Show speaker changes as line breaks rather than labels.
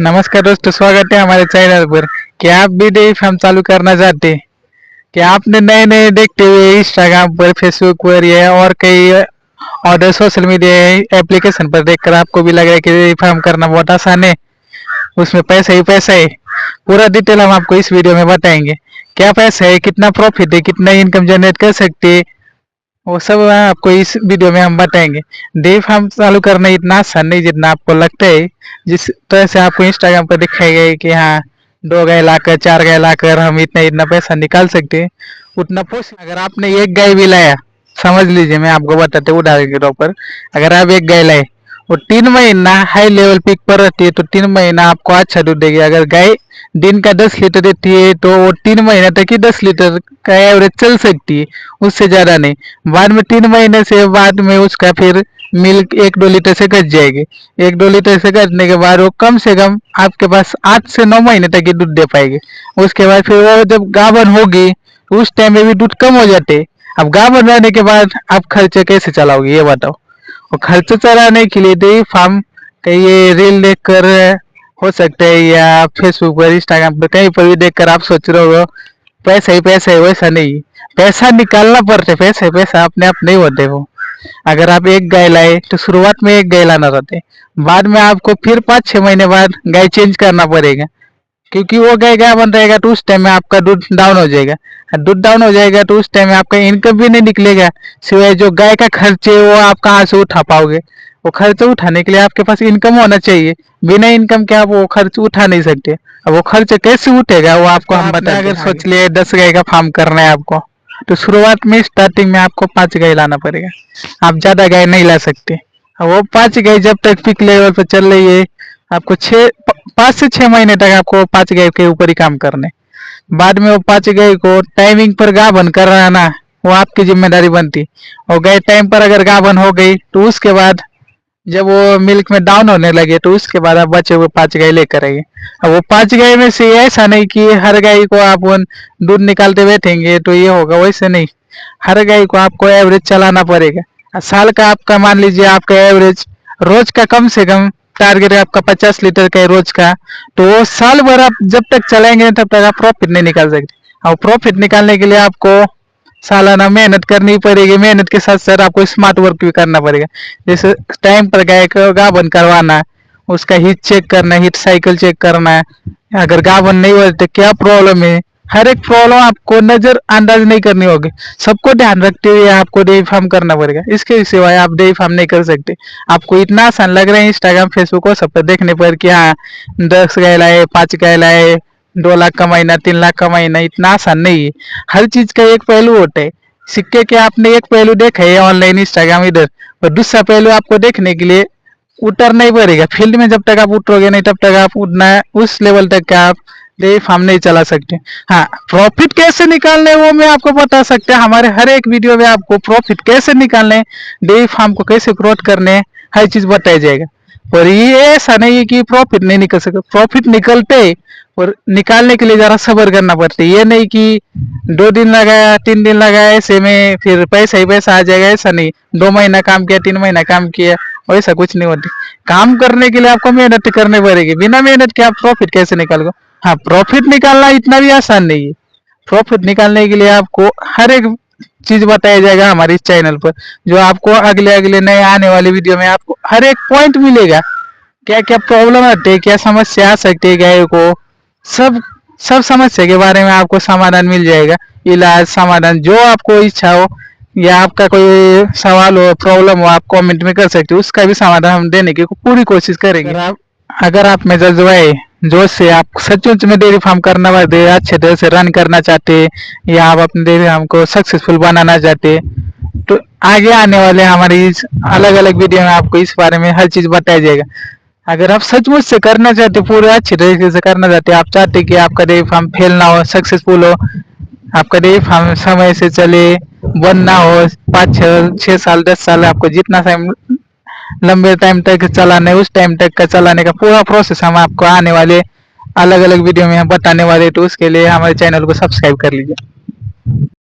नमस्कार दोस्तों, स्वागत है हमारे चैनल पर। क्या आप भी डेयरी फार्म चालू करना चाहते हैं? क्या आपने नए नए देखते हुए इंस्टाग्राम पर, फेसबुक पर या और कई अदर सोशल मीडिया एप्लीकेशन पर देखकर आपको भी लग रहा है कि डेयरी फार्म करना बहुत आसान है, उसमें पैसा ही पैसा है? पूरा डिटेल हम आपको इस वीडियो में बताएंगे। क्या पैसा है, कितना प्रॉफिट है, कितना इनकम जनरेट कर सकते हैं, वो सब आपको इस वीडियो में हम बताएंगे। डेयरी फार्म चालू करना इतना आसान नहीं जितना आपको लगता है। जिस तरह से आपको इंस्टाग्राम पर दिखाई गई कि हाँ, 2 गाय लाकर 4 गाय लाकर हम इतना इतना पैसा निकाल सकते हैं, उतना पॉसिबल। अगर आपने एक गाय भी लाया, समझ लीजिए, मैं आपको बताते उदाहरण के तौर पर, अगर आप एक गाय लाए और 3 महीना हाई लेवल पीक पर रहती है तो 3 महीना आपको अच्छा दूध देगी। अगर गाय दिन का 10 लीटर देती है तो वो 3 महीना तक ही 10 लीटर का एवरेज चल सकती है, उससे ज्यादा नहीं। बाद में 3 महीने से बाद में उसका फिर मिल्क 1-2 लीटर से घट जाएगी। 1-2 लीटर से घटने के बाद वो कम से कम आपके पास 8 से 9 महीने तक ही दूध दे पाएगी। उसके बाद फिर वो जब गाभन होगी उस टाइम में भी दूध कम हो जाते। अब गाभन रहने के बाद आप खर्चे कैसे चलाओगे, ये बताओ। और खर्चे चलाने के लिए डेयरी फार्म का ये रील देखकर हो सकता है, या फेसबुक पर, इंस्टाग्राम पर, कहीं पर भी देखकर आप सोच रहे हो पैसा ही पैसा है। वैसा नहीं, पैसा निकालना पड़ता है। पैसा ही पैसा अपने आप नहीं होते वो। अगर आप एक गाय लाए तो शुरुआत में एक गाय लाना रहता है, बाद में आपको फिर 5-6 महीने बाद गाय चेंज करना पड़ेगा, क्योंकि वो गाय गाभन रहेगा तो उस टाइम में आपका दूध डाउन हो जाएगा। दूध डाउन हो जाएगा तो उस टाइम में आपका इनकम भी नहीं निकलेगा। सिवाय जो गाय का खर्चे वो आप कहाँ से उठा पाओगे? वो खर्च उठाने के लिए आपके पास इनकम होना चाहिए। बिना इनकम के आप वो खर्च उठा नहीं सकते। अब वो खर्च कैसे उठेगा वो आपको हम बताएं। अगर सोच लिए 10 गाय का फार्म करना है आपको, तो शुरुआत में स्टार्टिंग में आपको 5 गाय लाना पड़ेगा। आप ज्यादा गाय नहीं ला सकते। वो 5 गाय जब तक पीक लेवल पर चल रही है, आपको 5 से 6 महीने तक आपको 5 गाय के ऊपर ही काम करने। बाद में वो 5 गाय को टाइमिंग पर गाभन कराना वो आपकी जिम्मेदारी बनती। और गाय टाइम पर अगर गाभन हो गई तो उसके बाद जब वो मिल्क में डाउन होने लगे तो उसके बाद आप बचे हुए 5 गाय लेकर आइए। अब वो 5 गाय में से ऐसा नहीं कि हर गाय को आप दूध निकालते बैठेंगे तो ये होगा, वैसे नहीं। हर गाय को आपको एवरेज चलाना पड़ेगा। साल का आपका मान लीजिए आपका एवरेज रोज का कम से कम टारगेट है आपका 50 लीटर का है रोज का, तो वो साल भर आप जब तक चलाएंगे तब तक आप प्रॉफिट नहीं निकाल सकते। और प्रॉफिट निकालने के लिए आपको सालाना मेहनत करनी पड़ेगी। मेहनत के साथ साथ आपको स्मार्ट वर्क भी करना पड़ेगा। जैसे टाइम पर गाय को गाभन करवाना, उसका हीट चेक करना, हीट साइकिल चेक करना। अगर गाभन नहीं हो तो क्या प्रॉब्लम है, हर एक प्रॉब्लम आपको नजरअंदाज नहीं करनी होगी। सबको ध्यान रखते हुए आपको डेयरी फार्म करना पड़ेगा। इसके सिवाय आप डेयरी फार्म नहीं कर सकते। आपको इतना आसान लग रहा है इंस्टाग्राम, फेसबुक और सब पर देखने पर कि हाँ, 10 गाय लाए, 5 गाय लाए, 2 लाख का महीना, 3 लाख का महीना, इतना आसान नहीं है। हर चीज का एक पहलू होता है। सिक्के के आपने एक पहलू देखा है ऑनलाइन, इंस्टाग्राम इधर, और दूसरा पहलू आपको देखने के लिए उतरना ही पड़ेगा। फील्ड में जब तक आप उतरोगे नहीं तब तक आप उतना उस लेवल तक का आप डेयरी फार्म नहीं चला सकते। हाँ, प्रॉफिट कैसे निकालने वो मैं आपको बता सकता हूँ। हमारे हर एक वीडियो में आपको प्रॉफिट कैसे निकालने, डेयरी फार्म को कैसे ग्रोथ करने, हर चीज बताया जाएगा। और ये ऐसा नहीं है कि प्रॉफिट नहीं निकल सकता, प्रॉफिट निकलते, और निकालने के लिए जरा सब्र करना पड़ता है। ये नहीं कि 2 दिन लगाया, 3 दिन लगाया, ऐसे में फिर पैसा ही पैसा आ जाएगा, ऐसा नहीं। 2 महीना काम किया, 3 महीना काम किया, वैसा कुछ नहीं होती। काम करने के लिए आपको मेहनत करनी पड़ेगी। बिना मेहनत के आप प्रॉफिट कैसे निकालोगे? हाँ, प्रॉफिट निकालना इतना भी आसान नहीं है। प्रॉफिट निकालने के लिए आपको हर एक चीज बताया जाएगा हमारे इस चैनल पर, जो आपको अगले अगले नए आने वाले वीडियो में आपको हर एक पॉइंट मिलेगा। क्या क्या प्रॉब्लम आते हैं, क्या समस्या आ सकती है गाय को, सब सब समस्या के बारे में आपको समाधान मिल जाएगा। इलाज, समाधान, जो आपको इच्छा हो, या आपका कोई सवाल हो, प्रॉब्लम हो, आप कमेंट में कर सकते हो। उसका भी समाधान हम देने की पूरी कोशिश करेंगे। अगर आप में जज्बाए जोश से आप सचमुच में डेयरी फार्म करना चाहते, अच्छे तरह से रन करना चाहते, या आप अपने डेयरी फार्म को सक्सेसफुल बनाना चाहते, तो आगे आने वाले हमारी अलग अलग वीडियो में आपको इस बारे में हर चीज बताया जाएगा। अगर आप सचमुच से करना चाहते, पूरे अच्छे तरीके से करना चाहते, आप चाहते कि आपका डेयरी फार्म फेल ना हो, सक्सेसफुल हो, आपका डेयरी फार्म समय से चले, बंद ना हो, 5, 6, 6 साल, 10 साल, आपको जितना टाइम, लंबे टाइम तक चलाने, उस टाइम तक का चलाने का पूरा प्रोसेस हम आपको आने वाले अलग अलग वीडियो में हम बताने वाले। तो उसके लिए हमारे चैनल को सब्सक्राइब कर लीजिए।